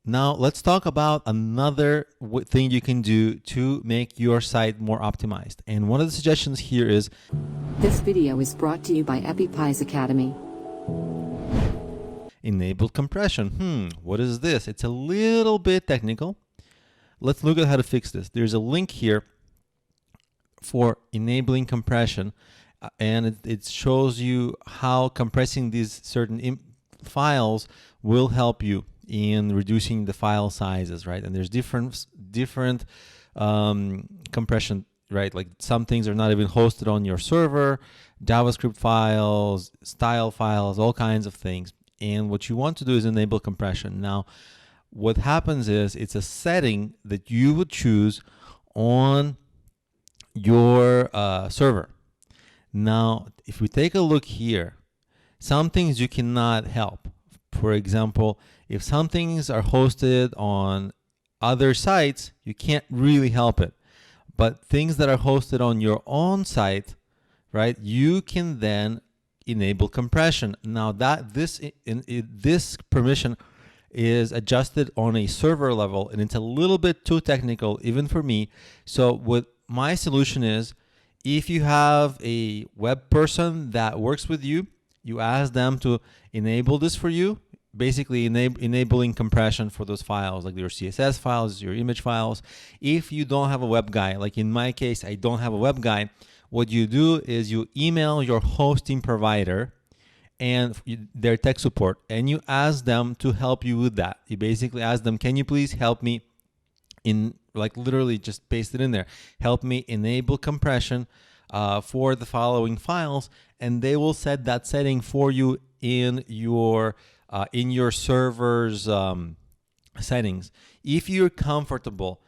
Now let's talk about another thing you can do to make your site more optimized. And one of the suggestions here is this video is brought to you by EpiPies Academy. Enable compression. What is this? It's a little bit technical. Let's look at how to fix this. There's a link here for enabling compression, and it shows you how compressing these certain files will help you in reducing the file sizes, right? And there's different compression, right? Like some things are not even hosted on your server, JavaScript files, style files, all kinds of things. And what you want to do is enable compression. Now, what happens is it's a setting that you would choose on your server. Now, if we take a look here, some things you cannot help. For example, if some things are hosted on other sites, you can't really help it. But things that are hosted on your own site, right, you can then enable compression. Now that this permission is adjusted on a server level, and it's a little bit too technical even for me. So what my solution is, if you have a web person that works with you, you ask them to enable this for you, basically enabling compression for those files, like your CSS files, your image files. If you don't have a web guy, like in my case, I don't have a web guy, what you do is you email your hosting provider and their tech support, and you ask them to help you with that. You basically ask them, can you please help me in, like literally just paste it in there, help me enable compression for the following files, and they will set that setting for you in your server's settings. If you're comfortable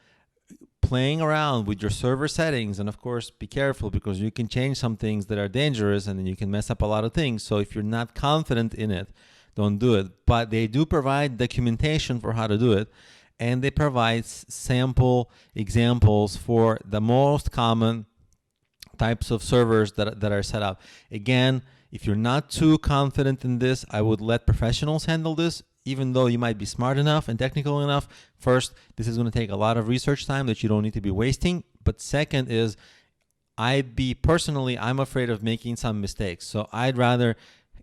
playing around with your server settings, and of course be careful because you can change some things that are dangerous and then you can mess up a lot of things. So if you're not confident in it, don't do it. But they do provide documentation for how to do it, and they provide sample examples for the most common types of servers that are set up. Again, if you're not too confident in this, I would let professionals handle this. Even though you might be smart enough and technical enough, first, this is going to take a lot of research time that you don't need to be wasting. But second is, I'm afraid of making some mistakes. So I'd rather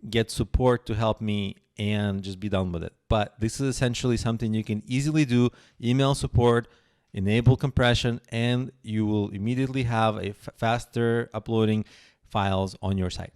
get support to help me and just be done with it. But this is essentially something you can easily do. Email support, enable compression, and you will immediately have a faster uploading files on your site.